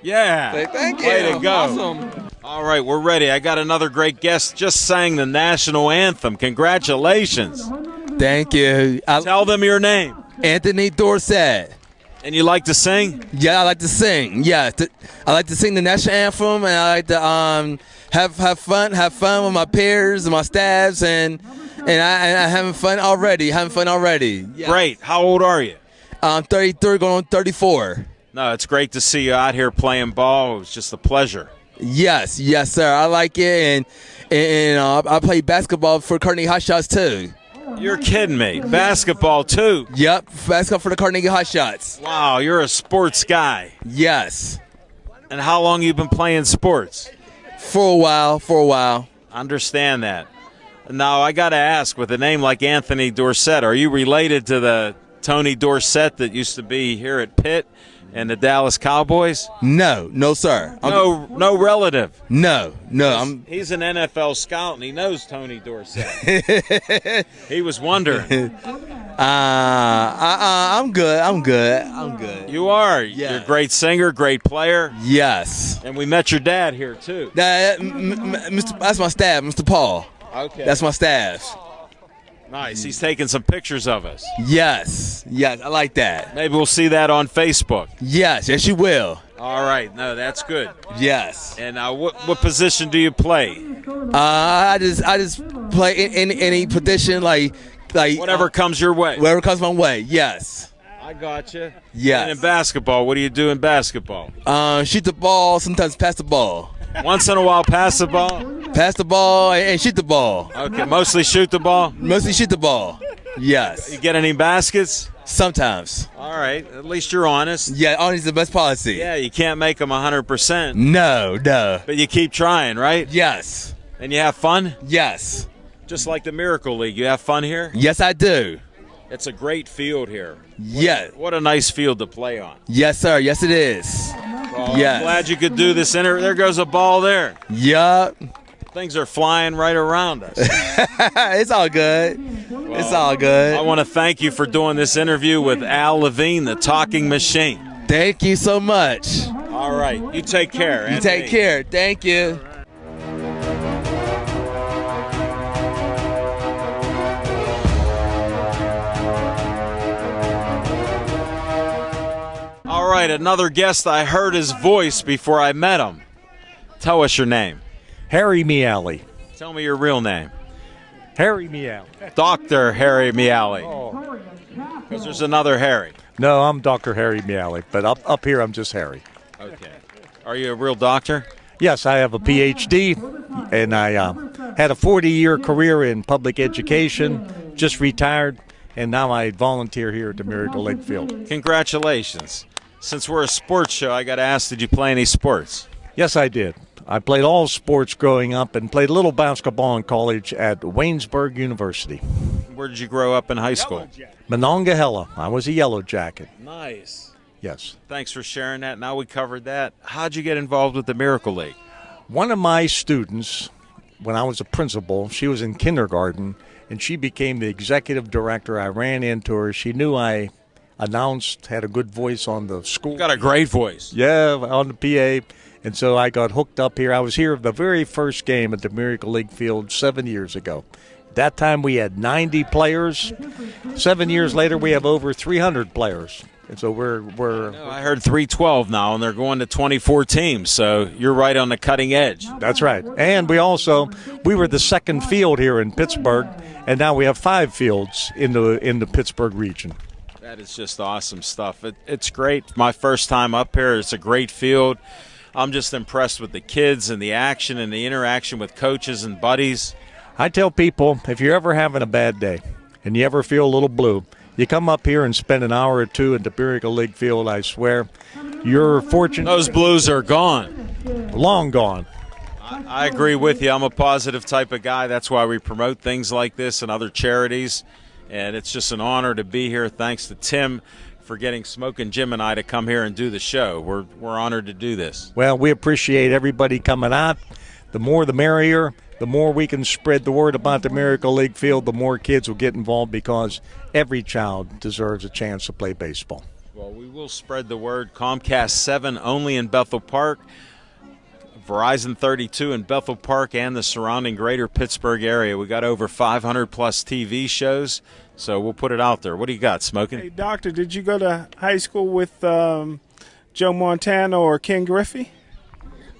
Yeah. Say thank you. Way to go. Awesome. All right, we're ready. I got another great guest. Just sang the national anthem. Congratulations. Thank you. Tell them your name. Anthony Dorsett. And you like to sing? Yeah, I like to sing. Yeah, I like to sing the national anthem, and I like to have fun with my peers and my staffs, and I'm having fun already. Yeah. Great. How old are you? I'm 33, going on 34. No, it's great to see you out here playing ball. It was just a pleasure. Yes, sir. I like it, and I play basketball for Carnegie Hot Shots too. You're kidding me. Basketball, too? Yep, basketball for the Carnegie Hot Shots. Wow, you're a sports guy. Yes. And how long you been playing sports? For a while. Understand that. Now, I got to ask, with a name like Anthony Dorsett, are you related to the Tony Dorsett that used to be here at Pitt and the Dallas Cowboys? No, sir. No relative? No. He's an NFL scout, and he knows Tony Dorsett. He was wondering. I'm good. You are? Yeah. You're a great singer, great player. Yes. And we met your dad here, too. That's my staff, Mr. Paul. Okay. That's my staff. Nice. He's taking some pictures of us. Yes, I like that. Maybe we'll see that on Facebook. Yes, you will. All right. No, that's good. Yes. And what position do you play? I just play in any position, like whatever comes your way. Whatever comes my way. Yes. I got you. Yes. And in basketball, what do you do in basketball? Shoot the ball. Sometimes pass the ball. Once in a while, pass the ball? Pass the ball and shoot the ball. Okay, mostly shoot the ball? Mostly shoot the ball. Yes. You get any baskets? Sometimes. All right, at least you're honest. Yeah, honesty is the best policy. Yeah, you can't make them 100%. No. But you keep trying, right? Yes. And you have fun? Yes. Just like the Miracle League, you have fun here? Yes, I do. It's a great field here. Yeah. What a nice field to play on. Yes, sir. Yes, it is. Well, Yes. I'm glad you could do this. There goes a ball there. Yup. Things are flying right around us. It's all good. It's all good. I want to thank you for doing this interview with Al Levine, the talking machine. Thank you so much. All right. You take care. You take care. Thank you. All right. Another guest. I heard his voice before I met him. Tell us your name. Harry Miali. Tell me your real name. Harry Miali. Dr. Harry Miali. Because there's another Harry. No, I'm Dr. Harry Miali, but up here I'm just Harry. Okay. Are you a real doctor? Yes, I have a PhD, and I had a 40-year career in public education, just retired, and now I volunteer here at the Miracle Lake Field. Congratulations. Since we're a sports show, I got to ask, did you play any sports? Yes, I did. I played all sports growing up and played a little basketball in college at Waynesburg University. Where did you grow up in high school? Monongahela. I was a Yellow Jacket. Nice. Yes. Thanks for sharing that. Now we covered that. How'd you get involved with the Miracle League? One of my students, when I was a principal, she was in kindergarten, and she became the executive director. I ran into her. She knew I announced, had a good voice on the school. You got a great voice. Yeah, on the PA. And so I got hooked up here. I was here the very first game at the Miracle League Field 7 years ago. That time we had 90 players. 7 years later, we have over 300 players. And so I heard 312 now, and they're going to 24 teams. So you're right on the cutting edge. That's right. And we were the second field here in Pittsburgh, and now we have 5 fields in the Pittsburgh region. That is just awesome stuff. It's great. My first time up here. It's a great field. I'm just impressed with the kids and the action and the interaction with coaches and buddies. I tell people, if you're ever having a bad day and you ever feel a little blue, you come up here and spend an hour or two at the Miracle League Field. I swear, you're fortunate. Those blues are gone. Long gone. I agree with you. I'm a positive type of guy. That's why we promote things like this and other charities. And it's just an honor to be here. Thanks to Tim for getting Smokin' Jim and I to come here and do the show. We're honored to do this. Well, we appreciate everybody coming out. The more the merrier. The more we can spread the word about the Miracle League Field, the more kids will get involved, because every child deserves a chance to play baseball. Well, we will spread the word. Comcast 7 only in Bethel Park. Verizon 32 in Bethel Park and the surrounding greater Pittsburgh area. We got over 500-plus TV shows, so we'll put it out there. What do you got, Smokin'? Hey, Doctor, did you go to high school with Joe Montana or Ken Griffey?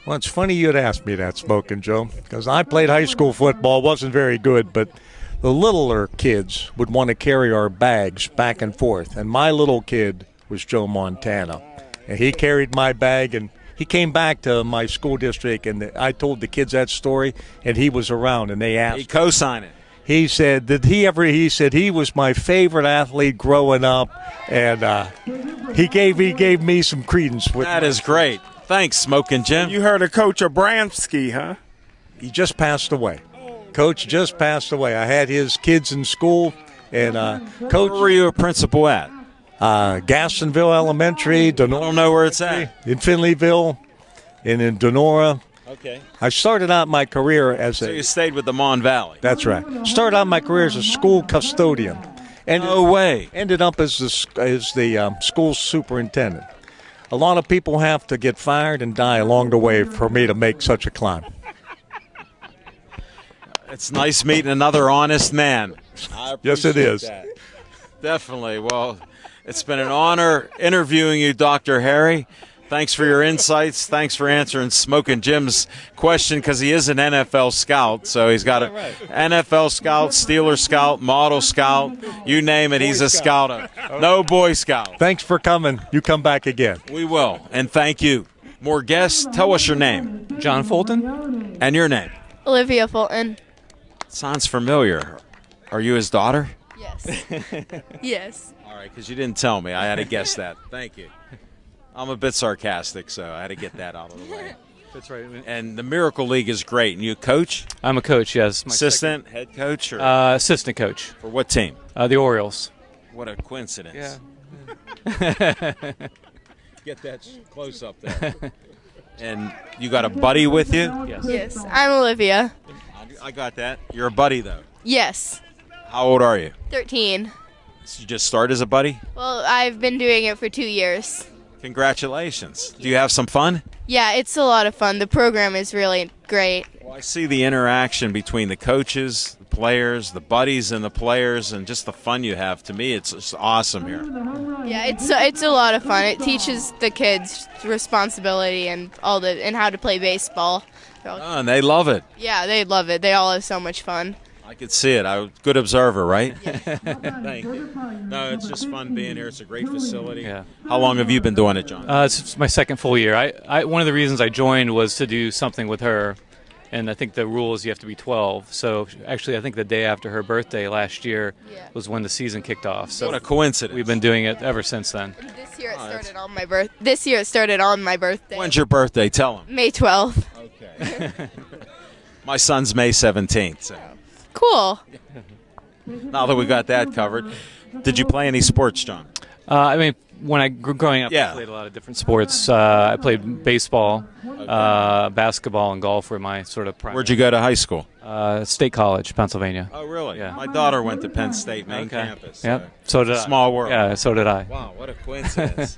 Well, it's funny you'd ask me that, Smokin' Joe, because I played high school football, wasn't very good, but the littler kids would want to carry our bags back and forth, and my little kid was Joe Montana, and he carried my bag, and he came back to my school district, and I told the kids that story, and he was around, and they asked. He co-signed it. He said, he said he was my favorite athlete growing up, and he gave me some credence. That is great. Thanks, Smokin' Jim. You heard of Coach Abramski, huh? He just passed away. Coach just passed away. I had his kids in school, and Coach. Where were you a principal at? Gastonville Elementary. I don't know where it's at. In Finleyville, and in Donora. Okay. I started out my career as So you stayed with the Mon Valley. That's right. Started out my career as a school custodian. No way. Ended up as the school superintendent. A lot of people have to get fired and die along the way for me to make such a climb. It's nice meeting another honest man. Yes, it is. That. Definitely. Well, it's been an honor interviewing you, Dr. Harry. Thanks for your insights. Thanks for answering Smokin' Jim's question, because he is an NFL scout. So he's got an NFL scout, Steeler scout, model scout, you name it, he's a scout. No Boy Scout. Thanks for coming. You come back again. We will. And thank you. More guests. Tell us your name. John Fulton. And your name. Olivia Fulton. Sounds familiar. Are you his daughter? Yes. Yes. All right, because you didn't tell me. I had to guess that. Thank you. I'm a bit sarcastic, so I had to get that out of the way. That's right. And the Miracle League is great. And you coach? I'm a coach, yes. Assistant, head coach? Or assistant coach. For what team? The Orioles. What a coincidence. Yeah. Get that close up there. And you got a buddy with you? Yes. Yes, I'm Olivia. I got that. You're a buddy, though. Yes, How old are you? 13. Did you just start as a buddy? Well, I've been doing it for 2 years. Congratulations. Do you have some fun? Yeah, it's a lot of fun. The program is really great. Well, I see the interaction between the coaches, the players, the buddies, and the players, and just the fun you have. To me, it's just awesome here. Yeah, it's a lot of fun. It teaches the kids responsibility and and how to play baseball. So, Oh, and they love it. yeah, they love it. They all have so much fun. I could see it. I was a good observer, right? Thank you. No, it's just fun being here. It's a great facility. Yeah. How long have you been doing it, John? It's my second full year. One of the reasons I joined was to do something with her, and I think the rule is you have to be 12. So actually, I think the day after her birthday last year was when the season kicked off. So What a coincidence. we've been doing it ever since then. This year it started on my birth. This year it started on my birthday. When's your birthday? Tell them. May 12th. Okay. My son's May 17th. So. Cool. Now that we got that covered, did you play any sports, John? I mean, when I growing up, Yeah. I played a lot of different sports. I played baseball, basketball, and golf were my sort of primary. Where'd you go to high school? State College, Pennsylvania. Oh, really? Yeah. My daughter went to Penn State main Okay. campus. Yep. So did I. Small world. Yeah, so did I. Wow, what a coincidence.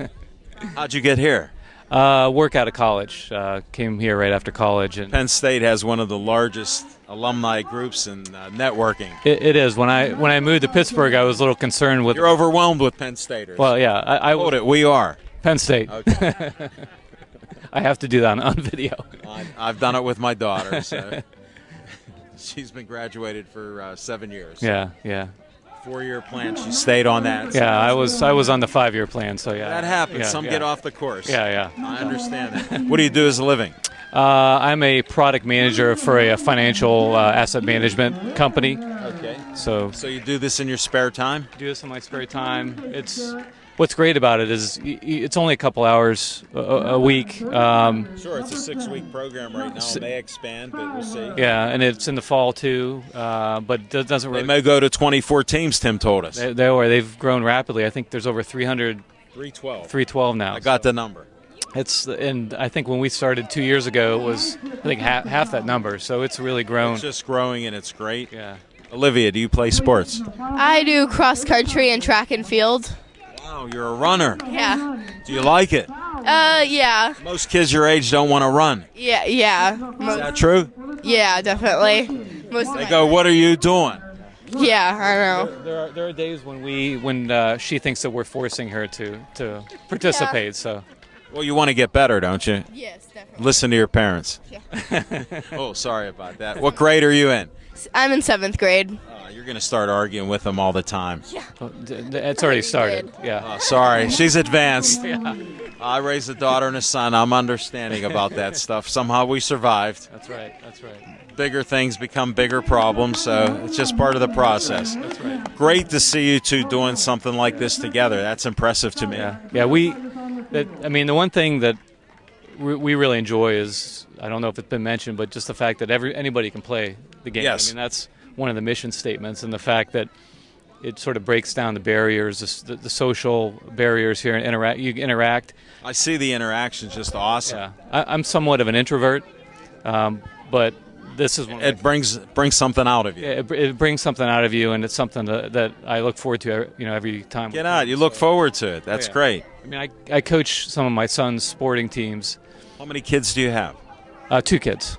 How'd you get here? Work out of college. Came here right after college, and Penn State has one of the largest alumni groups in networking. it is. When I moved to Pittsburgh, I was a little concerned with. You're overwhelmed with Penn Staters. Well, yeah, I Hold it, we are. Penn State. Okay. I have to do that on video. I've done it with my daughter. So. She's been graduated for 7 years. Yeah, yeah. 4-year plan. She stayed on that. Yeah, I was on the 5-year plan, so yeah. That happens. Yeah, Some yeah. get off the course. Yeah, yeah. I understand that. What do you do as a living? I'm a product manager for a financial asset management company. Okay. So you do this in your spare time? do this in my spare time. What's great about it is it's only a couple hours a week. Sure, it's a 6-week program right now. It may expand, but we'll see. Yeah, and it's in the fall too, but it doesn't really. They may go to 24 teams, Tim told us. They've grown rapidly. I think there's over 312. 312 now. I got the number. And I think when we started 2 years ago, it was I think half that number. So it's really grown. It's just growing, and it's great. Yeah. Olivia, do you play sports? I do cross country and track and field. Wow, you're a runner. Yeah. Do you like it? Yeah. Most kids your age don't want to run. Yeah, yeah. Is that true? Yeah, definitely. Most of They my- go, what are you doing? Yeah, I know. There are days when she thinks that we're forcing her to participate. So. Well, you want to get better, don't you? Yes, definitely. Listen to your parents. Yeah. Oh, sorry about that. What grade are you in? I'm in 7th grade. You're going to start arguing with them all the time. Yeah. It's already started. Yeah. Oh, sorry. She's advanced. Yeah. I raised a daughter and a son. I'm understanding about that stuff. Somehow we survived. That's right. That's right. Bigger things become bigger problems, so it's just part of the process. That's right. Great to see you two doing something like this together. That's impressive to me. Yeah. The one thing that we really enjoy is, I don't know if it's been mentioned, but just the fact that anybody can play the game. Yes. I mean, that's one of the mission statements, and the fact that it sort of breaks down the barriers, the social barriers here, and you interact. I see the interaction's just awesome. Yeah. I'm somewhat of an introvert, but this is one. It brings something out of you. It brings something out of you, and it's something that I look forward to. Every time. Get out. You look forward to it. That's great. I mean, I coach some of my son's sporting teams. How many kids do you have? 2 kids.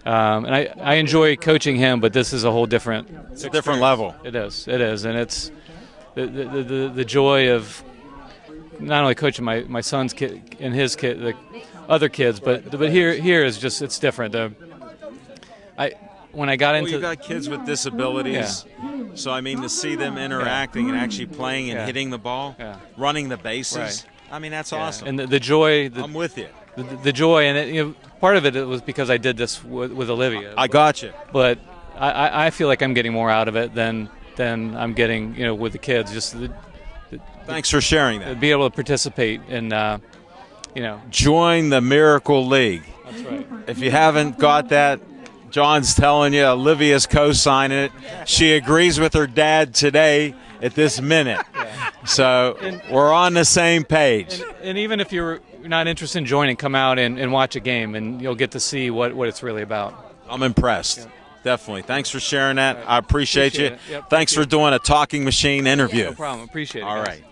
And I enjoy coaching him, but this is a whole different. It's a different level. It is, and it's the joy of not only coaching my son's kid and his kid, the other kids, but here is just it's different. When I got into you got kids with disabilities, so I mean to see them interacting and actually playing and hitting the ball, running the bases. Right. I mean that's awesome. And the joy. I'm with you. The joy, and part of it was because I did this with Olivia. I got you. But I feel like I'm getting more out of it than I'm getting, with the kids. Just thanks for sharing that. Be able to participate in, Join the Miracle League. That's right. If you haven't got that, John's telling you, Olivia's co-signing it. She agrees with her dad today at this minute. So we're on the same page. And even if you're not interested in joining, come out and watch a game, and you'll get to see what it's really about. I'm impressed. Yeah. Definitely. Thanks for sharing that. I appreciate you. Yep, Thanks for doing a Talking Machine interview. No problem. Appreciate it. All guys. right.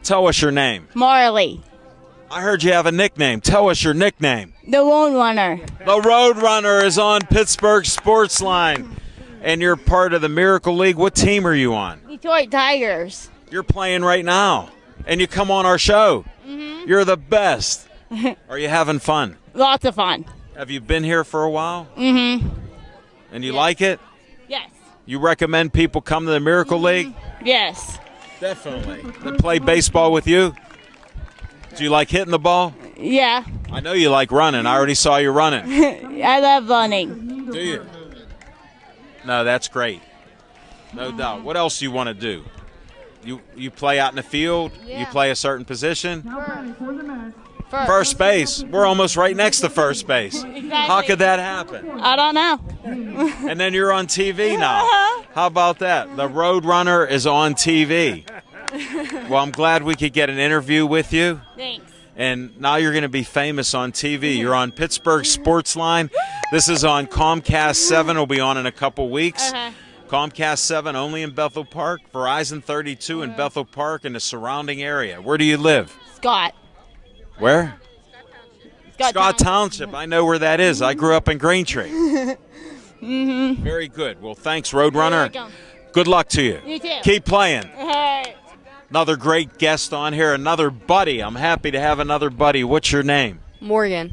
Tell us your name. Marley. I heard you have a nickname. Tell us your nickname. The Road Runner. The Road Runner is on Pittsburgh Sports Line, and you're part of the Miracle League. What team are you on? Detroit Tigers. You're playing right now, and you come on our show. Mm-hmm. You're the best. Are you having fun? Lots of fun. Have you been here for a while? Mm-hmm. And you like it? Yes. You recommend people come to the Miracle League? Yes. Definitely. They play baseball with you? Do you like hitting the ball? Yeah. I know you like running. I already saw you running. I love running. Do you? No, that's great. No doubt. What else do you want to do? You play out in the field? Yeah. You play a certain position? First base. We're almost right next to first base. Exactly. How could that happen? I don't know. And then you're on TV now. How about that? The Road Runner is on TV. Well, I'm glad we could get an interview with you. Thanks. And now you're going to be famous on TV. You're on Pittsburgh Sports Line. This is on Comcast 7. It'll be on in a couple weeks. Comcast 7 only in Bethel Park. Verizon 32 in Bethel Park and the surrounding area. Where do you live? Scott. Where? Scott Township. I know where that is. I grew up in Greentree. Mm-hmm. Very good. Well, thanks, Roadrunner. Good luck to you. You too. Keep playing. Hey. Another great guest on here. Another buddy. I'm happy to have another buddy. What's your name? Morgan.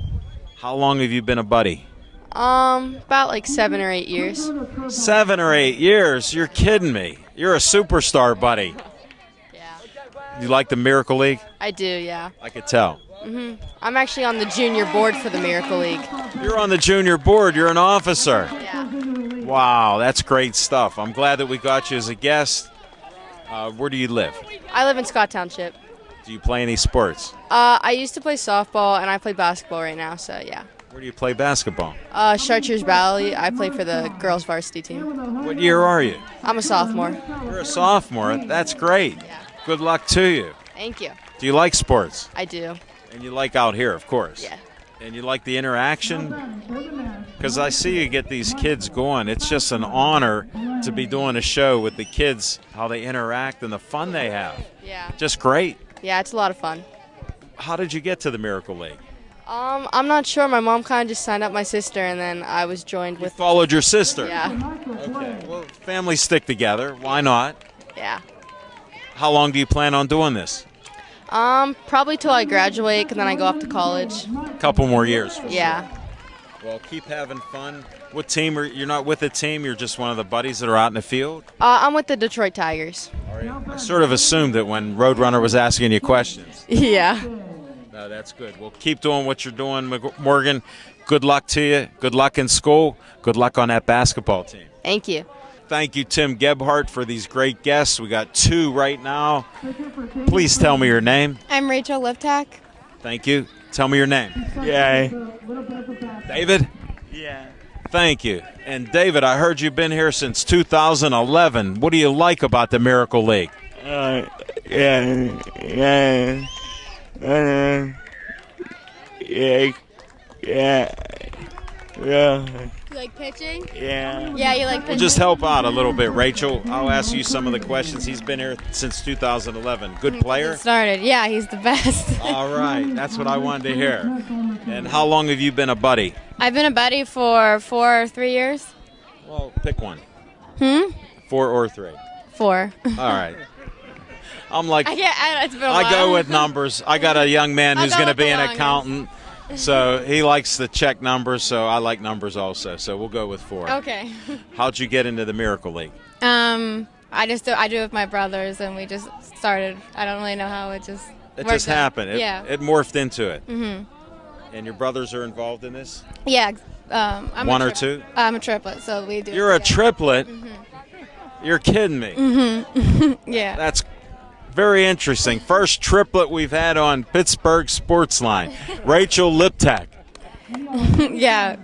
How long have you been a buddy? About like 7 or 8 years. 7 or 8 years? You're kidding me. You're a superstar, buddy. Yeah. You like the Miracle League? I do, yeah. I could tell. I'm actually on the junior board for the Miracle League. You're on the junior board. You're an officer. Yeah. Wow, that's great stuff. I'm glad that we got you as a guest. Where do you live? I live in Scott Township. Do you play any sports? I used to play softball, and I play basketball right now, so yeah. Where do you play basketball? Chartiers Valley. I play for the girls varsity team. What year are you? I'm a sophomore. You're a sophomore. That's great. Yeah. Good luck to you. Thank you. Do you like sports? I do. And you like out here, of course. Yeah. And you like the interaction? Because I see you get these kids going. It's just an honor to be doing a show with the kids, how they interact and the fun they have. Yeah. Just great. Yeah, it's a lot of fun. How did you get to the Miracle League? I'm not sure. My mom kind of just signed up my sister, and then I was joined with. Followed your sister? Yeah. Okay. Well, families stick together. Why not? Yeah. How long do you plan on doing this? Probably till I graduate, and then I go off to college. A couple more years. Yeah. Well, keep having fun. What team you're not with a team? You're just one of the buddies that are out in the field? I'm with the Detroit Tigers. I sort of assumed that when Roadrunner was asking you questions. Yeah. No, that's good. Well, keep doing what you're doing, Morgan. Good luck to you. Good luck in school. Good luck on that basketball team. Thank you. Thank you, Tim Gebhardt, for these great guests. We got 2 right now. Please tell me your name. I'm Rachel Liptak. Thank you. Tell me your name. Yay. David? Yeah. Thank you. And David, I heard you've been here since 2011. What do you like about the Miracle League? You like pitching? Yeah. Yeah, you like pitching? We'll just help out a little bit, Rachel. I'll ask you some of the questions. He's been here since 2011. Good player? Started. Yeah, he's the best. All right. That's what I wanted to hear. And how long have you been a buddy? I've been a buddy for 4 or 3 years. Well, pick one. 4 or 3? 4. All right. I'm like, it's been a I while. go with numbers. I got a young man I'll who's go going to with be the an longest. accountant. So he likes to check numbers, so I like numbers also. So we'll go with 4. Okay. How'd you get into the Miracle League? I do it with my brothers, and we just started. I don't really know how it just. It worked just out. happened. Yeah. It morphed into it. Mhm. And your brothers are involved in this? Yeah. I'm One a or two? I'm a triplet, so we do. You're a triplet? You're kidding me. Mm-hmm. Yeah. That's very interesting. First triplet we've had on Pittsburgh Sportsline. Rachel Liptak. Yeah.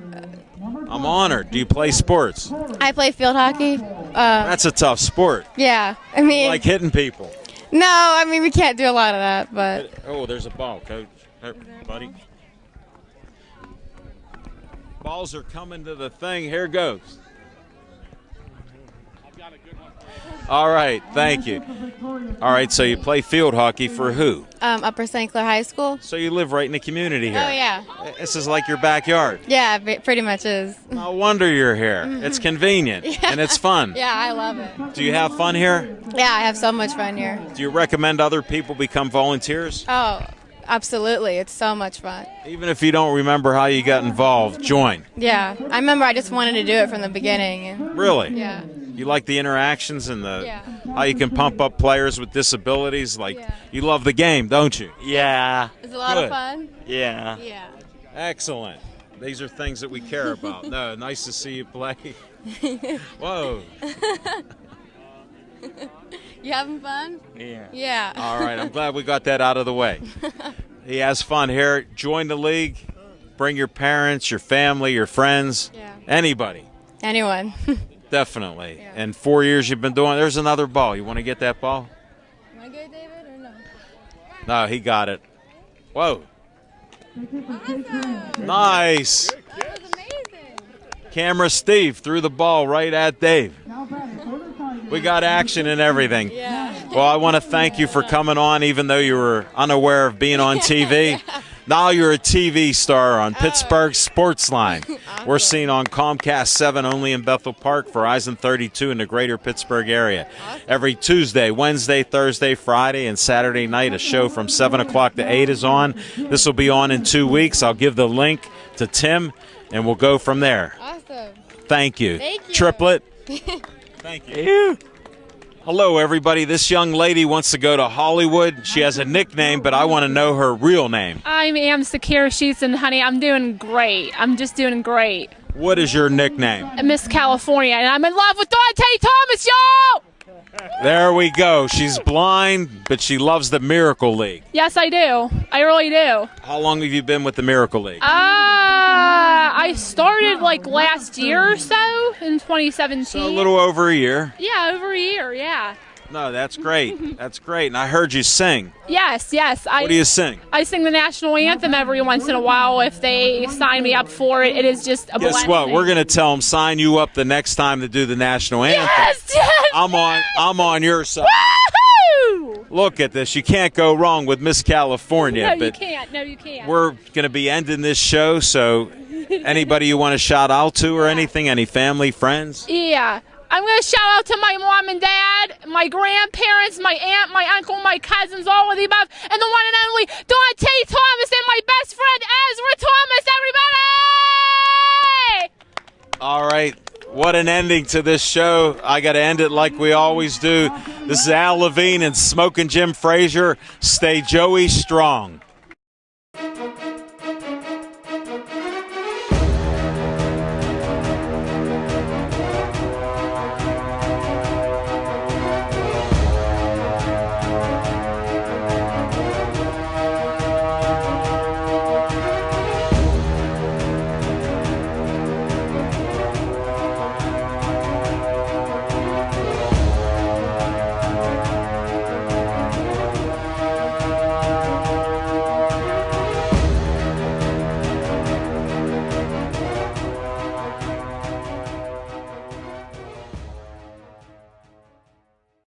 I'm honored. Do you play sports? I play field hockey. That's a tough sport. Yeah. I mean, Like hitting people. no, I mean we can't do a lot of that, but Oh, there's a ball, Coach. Here, buddy. Balls are coming to the thing. Here goes. All right, thank you. All right, so you play field hockey for who? Upper St. Clair High School. So you live right in the community here. Oh yeah. This is like your backyard. Yeah, pretty much is. No wonder you're here. It's convenient and it's fun. Yeah, I love it. Do you have fun here? Yeah, I have so much fun here. Do you recommend other people become volunteers? Oh, absolutely. It's so much fun. Even if you don't remember how you got involved, join. Yeah, I remember I just wanted to do it from the beginning. And, Really? yeah. You like the interactions and how you can pump up players with disabilities? Like, you love the game, don't you? Yeah. It's a lot Good. of fun. Yeah. Yeah. Excellent. These are things that we care about. No, nice to see you play. Whoa. You having fun? Yeah. Yeah. All right, I'm glad we got that out of the way. He has fun here. Join the league. Bring your parents, your family, your friends, anybody. Anyone. Definitely. And 4 years you've been doing. There's another ball. You want to get that ball? Want to go, David, or no? No, he got it. Whoa. Nice. That was amazing. Camera Steve threw the ball right at Dave. We got action and everything. Well, I want to thank you for coming on, even though you were unaware of being on TV. Now you're a TV star on Pittsburgh Sportsline. We're seen on Comcast 7 only in Bethel Park, Verizon 32 in the greater Pittsburgh area. Every Tuesday, Wednesday, Thursday, Friday, and Saturday night, a show from 7 o'clock to 8 is on. This will be on in 2 weeks. I'll give the link to Tim, and we'll go from there. Awesome. Thank you. Thank you. Triplet. Thank you. Hello, everybody. This young lady wants to go to Hollywood. She has a nickname, but I want to know her real name. I am Sakira Sheets, and honey, I'm doing great. I'm just doing great. What is your nickname? Miss California, and I'm in love with Dante Thomas, y'all! There we go. She's blind, but she loves the Miracle League. Yes, I do. I really do. How long have you been with the Miracle League? I started like last year or so in 2017. So a little over a year. Yeah, over a year, yeah. No, that's great. That's great. And I heard you sing. Yes. What do you sing? I sing the national anthem every once in a while if they sign me up for it. It is just a Guess blessing. what? We're going to tell them sign you up the next time to do the national anthem. Yes. I'm on your side. Woo-hoo! Look at this. You can't go wrong with Miss California. No, you but can't. No, you can't. We're going to be ending this show, so anybody you want to shout out to or anything, any family, friends? Yeah. I'm going to shout out to my mom and dad, my grandparents, my aunt, my uncle, my cousins, all of the above, and the one and only Dante Thomas and my best friend Ezra Thomas, everybody! All right. What an ending to this show. I got to end it like we always do. This is Al Levine and Smoking Jim Frazier. Stay Joey strong.